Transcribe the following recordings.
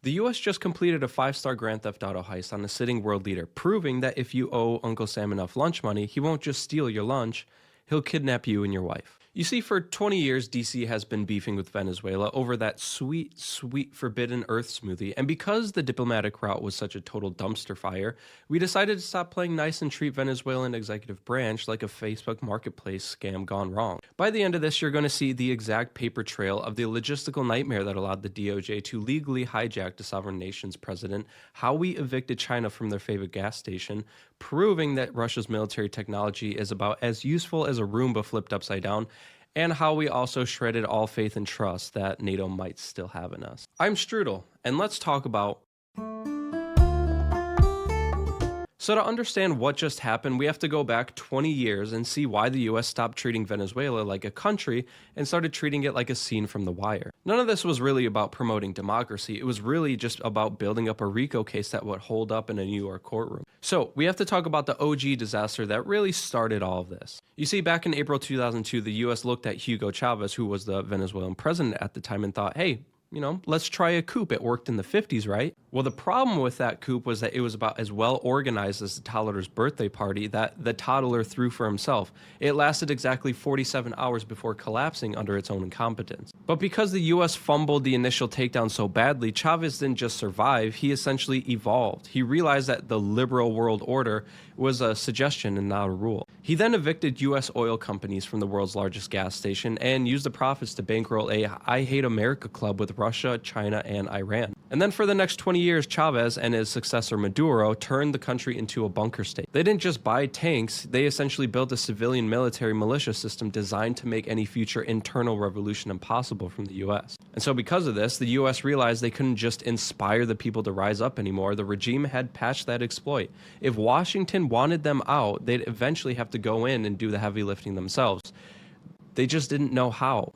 The US just completed a 5-star Grand Theft Auto heist on a sitting world leader, proving that if you owe Uncle Sam enough lunch money, he won't just steal your lunch, he'll kidnap you and your wife. You see, for 20 years, DC has been beefing with Venezuela over that sweet, sweet forbidden earth smoothie, and because the diplomatic route was such a total dumpster fire, we decided to stop playing nice and treat Venezuelan executive branch like a Facebook marketplace scam gone wrong. By the end of this, you're going to see the exact paper trail of the logistical nightmare that allowed the DOJ to legally hijack the sovereign nation's president, how we evicted China from their favorite gas station, proving that Russia's military technology is about as useful as a Roomba flipped upside down, and how we also shredded all faith and trust that NATO might still have in us. I'm Strudel, and let's talk about... So to understand what just happened, we have to go back 20 years and see why the US stopped treating Venezuela like a country and started treating it like a scene from The Wire. None of this was really about promoting democracy, it was really just about building up a RICO case that would hold up in a New York courtroom. So we have to talk about the OG disaster that really started all of this. You see, back in April 2002, the US looked at Hugo Chavez, who was the Venezuelan president at the time, and thought, hey, let's try a coup. It worked in the 50s, right? Well, the problem with that coup was that it was about as well organized as the toddler's birthday party that the toddler threw for himself. It lasted exactly 47 hours before collapsing under its own incompetence. But because the US fumbled the initial takedown so badly, Chavez didn't just survive, he essentially evolved. He realized that the liberal world order was a suggestion and not a rule. He then evicted US oil companies from the world's largest gas station and used the profits to bankroll a I Hate America club with Russia, China, and Iran. And then for the next 20 years, Chavez and his successor Maduro turned the country into a bunker state. They didn't just buy tanks, they essentially built a civilian military militia system designed to make any future internal revolution impossible from the US. And so because of this, the US realized they couldn't just inspire the people to rise up anymore. The regime had patched that exploit. If Washington wanted them out, they'd eventually have to go in and do the heavy lifting themselves. They just didn't know how.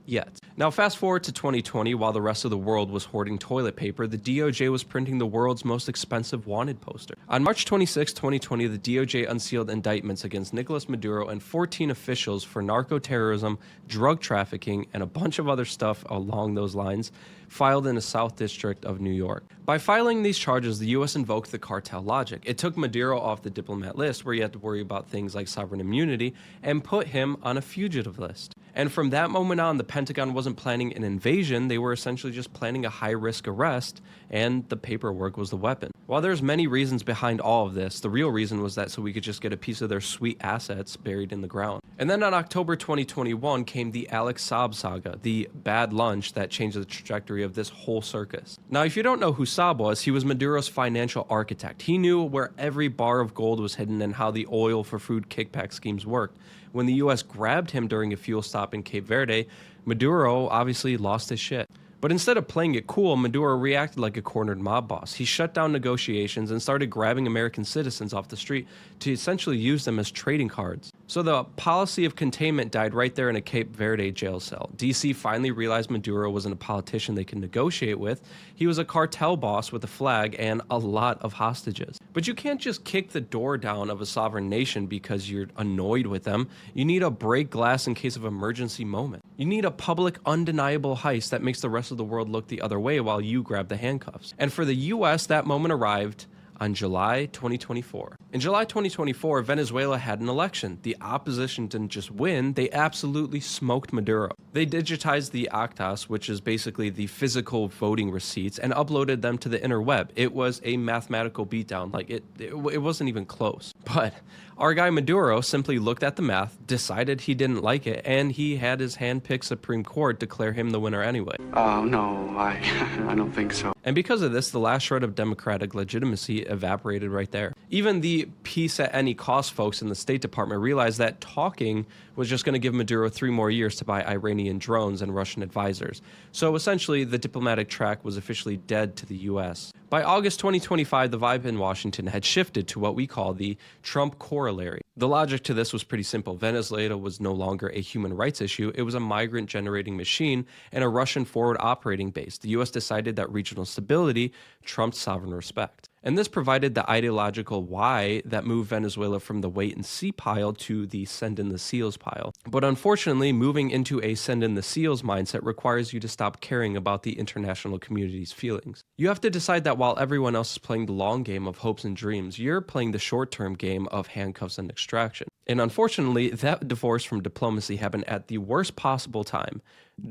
Yet. Now fast forward to 2020, while the rest of the world was hoarding toilet paper, the DOJ was printing the world's most expensive wanted poster. On March 26, 2020, the DOJ unsealed indictments against Nicolas Maduro and 14 officials for narco-terrorism, drug trafficking, and a bunch of other stuff along those lines, filed in the South District of New York. By filing these charges, the US invoked the cartel logic. It took Maduro off the diplomat list, where you had to worry about things like sovereign immunity, and put him on a fugitive list. And from that moment on, the Pentagon wasn't planning an invasion, they were essentially just planning a high-risk arrest, and the paperwork was the weapon. While there's many reasons behind all of this, the real reason was that so we could just get a piece of their sweet assets buried in the ground. And then on October 2021 came the Alex Saab saga, the bad lunch that changed the trajectory of this whole circus. Now, if you don't know who Saab was, he was Maduro's financial architect. He knew where every bar of gold was hidden and how the oil for food kickback schemes worked. When the US grabbed him during a fuel stop in Cape Verde, Maduro obviously lost his shit. But instead of playing it cool, Maduro reacted like a cornered mob boss. He shut down negotiations and started grabbing American citizens off the street to essentially use them as trading cards. So the policy of containment died right there in a Cape Verde jail cell. DC finally realized Maduro wasn't a politician they could negotiate with. He was a cartel boss with a flag and a lot of hostages. But you can't just kick the door down of a sovereign nation because you're annoyed with them. You need a break glass in case of emergency moment. You need a public, undeniable heist that makes the rest of the world look the other way while you grab the handcuffs. And for the US, that moment arrived on July 2024. In July 2024, Venezuela had an election. The opposition didn't just win, they absolutely smoked Maduro. They digitized the actas, which is basically the physical voting receipts, and uploaded them to the interweb. It was a mathematical beatdown, like it wasn't even close. But our guy Maduro simply looked at the math, decided he didn't like it, and he had his hand-picked Supreme Court declare him the winner anyway. Oh, no, I don't think so. And because of this, the last shred of democratic legitimacy evaporated right there. Even the peace at any cost folks in the State Department realized that talking was just going to give Maduro 3 more years to buy Iranian drones and Russian advisors. So essentially, the diplomatic track was officially dead to the US. By August 2025, the vibe in Washington had shifted to what we call the Trump corollary. The logic to this was pretty simple. Venezuela was no longer a human rights issue, it was a migrant generating machine and a Russian forward operating base. The US decided that regional stability trumped sovereign respect. And this provided the ideological why that moved Venezuela from the wait and see pile to the send in the seals pile. But unfortunately, moving into a send in the seals mindset requires you to stop caring about the international community's feelings. You have to decide that while everyone else is playing the long game of hopes and dreams, you're playing the short-term game of handcuffs and extraction. And unfortunately, that divorce from diplomacy happened at the worst possible time,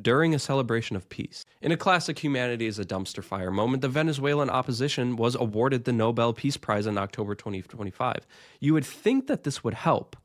during a celebration of peace. In a classic humanity is a dumpster fire moment, the Venezuelan opposition was awarded the Nobel Peace Prize in October 2025. You would think that this would help,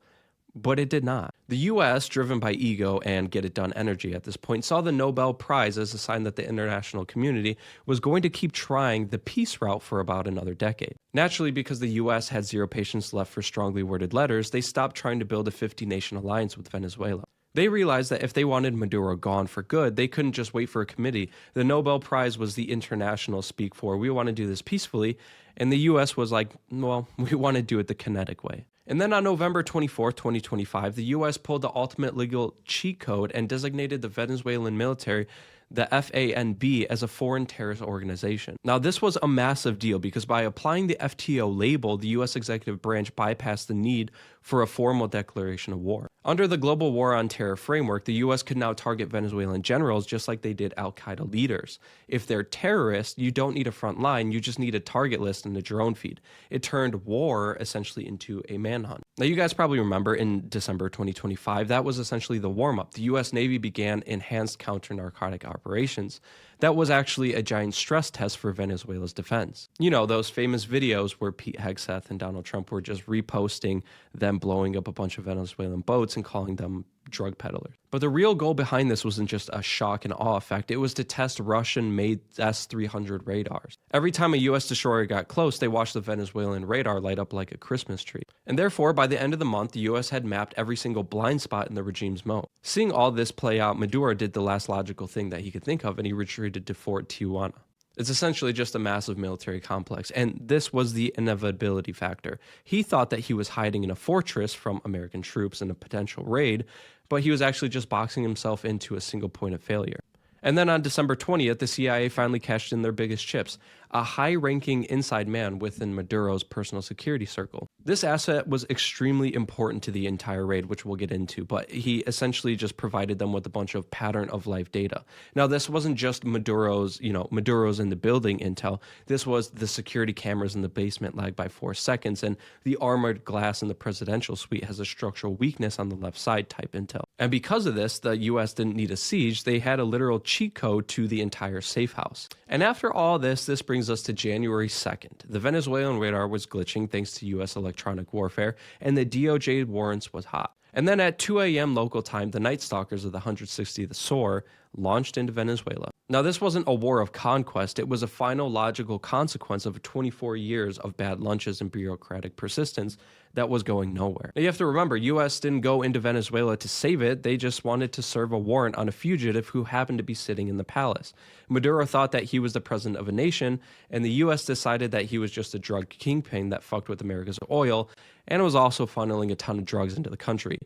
but it did not. The US, driven by ego and get it done energy at this point, saw the Nobel Prize as a sign that the international community was going to keep trying the peace route for about another decade. Naturally, because the US had zero patience left for strongly worded letters, they stopped trying to build a 50-nation alliance with Venezuela. They realized that if they wanted Maduro gone for good, they couldn't just wait for a committee. The Nobel Prize was the international speak for, we want to do this peacefully, and the US was like, well, we want to do it the kinetic way. And then on November 24, 2025, the US pulled the ultimate legal cheat code and designated the Venezuelan military, the FANB, as a foreign terrorist organization. Now, this was a massive deal because by applying the FTO label, the US executive branch bypassed the need for a formal declaration of war. Under the Global War on Terror framework, the US could now target Venezuelan generals just like they did al-Qaeda leaders. If they're terrorists, you don't need a front line, you just need a target list and a drone feed. It turned war essentially into a manhunt. Now, you guys probably remember in December 2025, that was essentially the warm-up. The US Navy began enhanced counter-narcotic operations. That was actually a giant stress test for Venezuela's defense. You know, those famous videos where Pete Hegseth and Donald Trump were just reposting them blowing up a bunch of Venezuelan boats and calling them drug peddlers. But the real goal behind this wasn't just a shock and awe effect, it was to test Russian-made S-300 radars. Every time a US destroyer got close, they watched the Venezuelan radar light up like a Christmas tree. And therefore, by the end of the month, the US had mapped every single blind spot in the regime's moat. Seeing all this play out, Maduro did the last logical thing that he could think of, and he retreated to Fort Tijuana. It's essentially just a massive military complex, and this was the inevitability factor. He thought that he was hiding in a fortress from American troops in a potential raid, but he was actually just boxing himself into a single point of failure. And then on December 20th, the CIA finally cashed in their biggest chips, a high-ranking inside man within Maduro's personal security circle. This asset was extremely important to the entire raid, which we'll get into, but he essentially just provided them with a bunch of pattern-of-life data. Now, this wasn't just Maduro's in the building intel. This was the security cameras in the basement lagged by 4 seconds, and the armored glass in the presidential suite has a structural weakness on the left side type intel. And because of this, the US didn't need a siege. They had a literal cheat code to the entire safe house. And after all this brings us to January 2nd. The Venezuelan radar was glitching thanks to US electronic warfare, and the DOJ warrants was hot. And then at 2 a.m. local time, the Night Stalkers of the 160th SOAR launched into Venezuela. Now, this wasn't a war of conquest. It was a final logical consequence of 24 years of bad lunches and bureaucratic persistence that was going nowhere. Now, you have to remember, US didn't go into Venezuela to save it. They just wanted to serve a warrant on a fugitive who happened to be sitting in the palace. Maduro thought that he was the president of a nation, and the US decided that he was just a drug kingpin that fucked with America's oil, and was also funneling a ton of drugs into the country,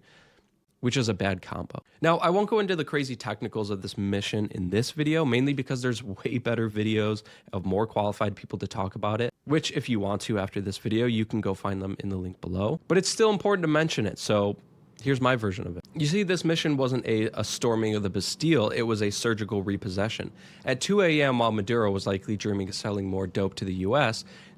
which is a bad combo. Now, I won't go into the crazy technicals of this mission in this video, mainly because there's way better videos of more qualified people to talk about it, which if you want to after this video, you can go find them in the link below. But it's still important to mention it, so here's my version of it. You see, this mission wasn't a storming of the Bastille, it was a surgical repossession. At 2 a.m., while Maduro was likely dreaming of selling more dope to the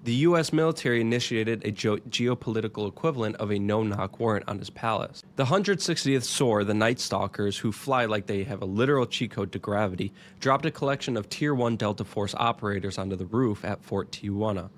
the US military initiated a geopolitical equivalent of a no-knock warrant on his palace. The 160th SOAR, the Night Stalkers, who fly like they have a literal cheat code to gravity, dropped a collection of Tier 1 Delta Force operators onto the roof at Fort Tijuana,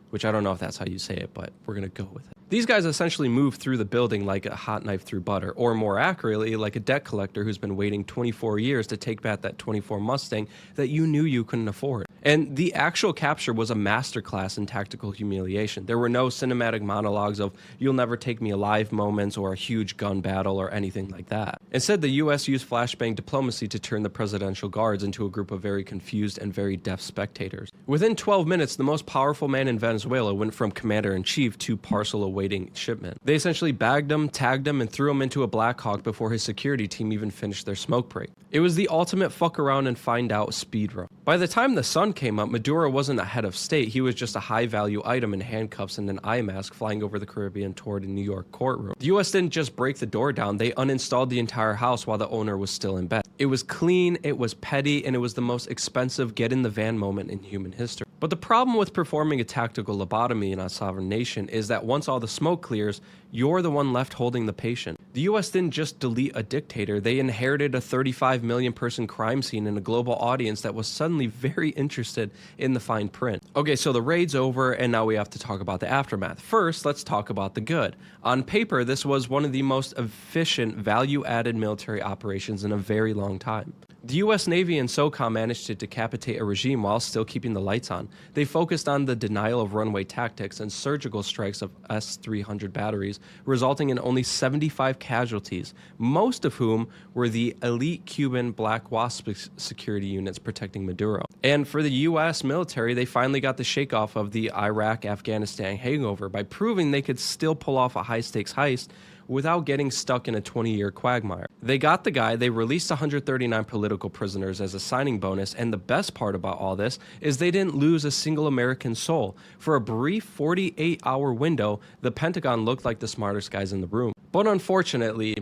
which I don't know if that's how you say it, but we're gonna go with it. These guys essentially move through the building like a hot knife through butter, or more accurately, like a debt collector who's been waiting 24 years to take back that 24 Mustang that you knew you couldn't afford. And the actual capture was a masterclass in tactical humiliation. There were no cinematic monologues of "you'll never take me alive" moments or a huge gun battle or anything like that. Instead, the US used flashbang diplomacy to turn the presidential guards into a group of very confused and very deaf spectators. Within 12 minutes, the most powerful man in Venezuela went from commander-in-chief to parcel awaiting shipment. They essentially bagged him, tagged him, and threw him into a Black Hawk before his security team even finished their smoke break. It was the ultimate fuck around and find out speed run. By the time the sun came up, Maduro wasn't a head of state. He was just a high-value item in handcuffs and an eye mask flying over the Caribbean toward a New York courtroom. The US didn't just break the door down, they uninstalled the entire house while the owner was still in bed. It was clean, it was petty, and it was the most expensive get-in-the-van moment in human history. But the problem with performing a tactical lobotomy in a sovereign nation is that once all the smoke clears, you're the one left holding the patient. The US didn't just delete a dictator, they inherited a 35 million person crime scene and a global audience that was suddenly very interested in the fine print. Okay, so the raid's over, and now we have to talk about the aftermath. First, let's talk about the good. On paper, this was one of the most efficient, value-added military operations in a very long time. The US Navy and SOCOM managed to decapitate a regime while still keeping the lights on. They focused on the denial of runway tactics and surgical strikes of S-300 batteries, resulting in only 75 casualties, most of whom were the elite Cuban Black Wasp security units protecting Maduro. And for the US military, they finally got the shake-off of the Iraq-Afghanistan hangover by proving they could still pull off a high-stakes heist without getting stuck in a 20-year quagmire. They got the guy, they released 139 political prisoners as a signing bonus, and the best part about all this is they didn't lose a single American soul. For a brief 48-hour window, the Pentagon looked like the smartest guys in the room. But unfortunately,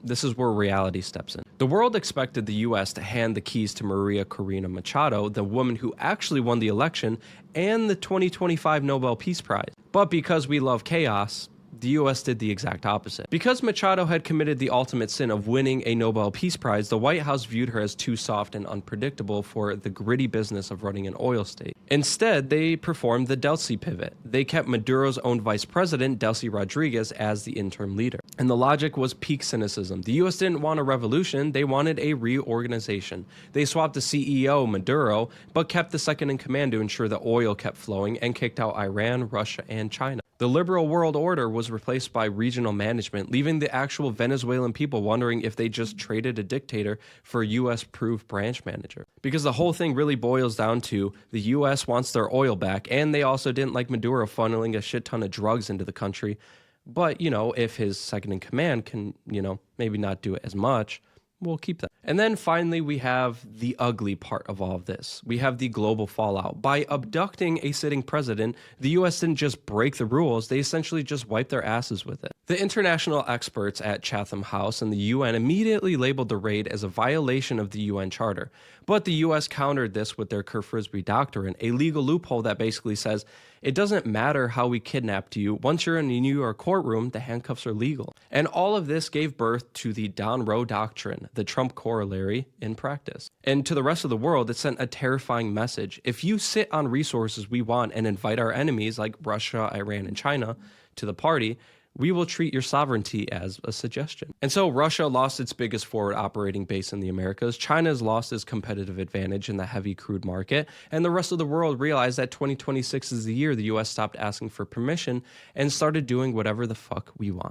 this is where reality steps in. The world expected the US to hand the keys to Maria Corina Machado, the woman who actually won the election and the 2025 Nobel Peace Prize. But because we love chaos, the US did the exact opposite. Because Machado had committed the ultimate sin of winning a Nobel Peace Prize, the White House viewed her as too soft and unpredictable for the gritty business of running an oil state. Instead, they performed the Delcy pivot. They kept Maduro's own vice president, Delcy Rodriguez, as the interim leader. And the logic was peak cynicism. The US didn't want a revolution, they wanted a reorganization. They swapped the CEO, Maduro, but kept the second in command to ensure the oil kept flowing and kicked out Iran, Russia, and China. The liberal world order was replaced by regional management, leaving the actual Venezuelan people wondering if they just traded a dictator for a US-approved branch manager. Because the whole thing really boils down to the US wants their oil back, and they also didn't like Maduro funneling a shit ton of drugs into the country. But, if his second in command can, maybe not do it as much, we'll keep that. And then finally, we have the ugly part of all of this. We have the global fallout. By abducting a sitting president, the US didn't just break the rules, they essentially just wiped their asses with it. The international experts at Chatham House and the UN immediately labeled the raid as a violation of the UN Charter. But the US countered this with their Kerr-Frisbee Doctrine, a legal loophole that basically says, it doesn't matter how we kidnapped you. Once you're in a New York courtroom, the handcuffs are legal. And all of this gave birth to the Don Roe Doctrine, the Trump corollary in practice. And to the rest of the world, it sent a terrifying message. If you sit on resources we want and invite our enemies like Russia, Iran, and China to the party, we will treat your sovereignty as a suggestion. And so Russia lost its biggest forward operating base in the Americas, China's lost its competitive advantage in the heavy crude market, and the rest of the world realized that 2026 is the year the US stopped asking for permission and started doing whatever the fuck we want.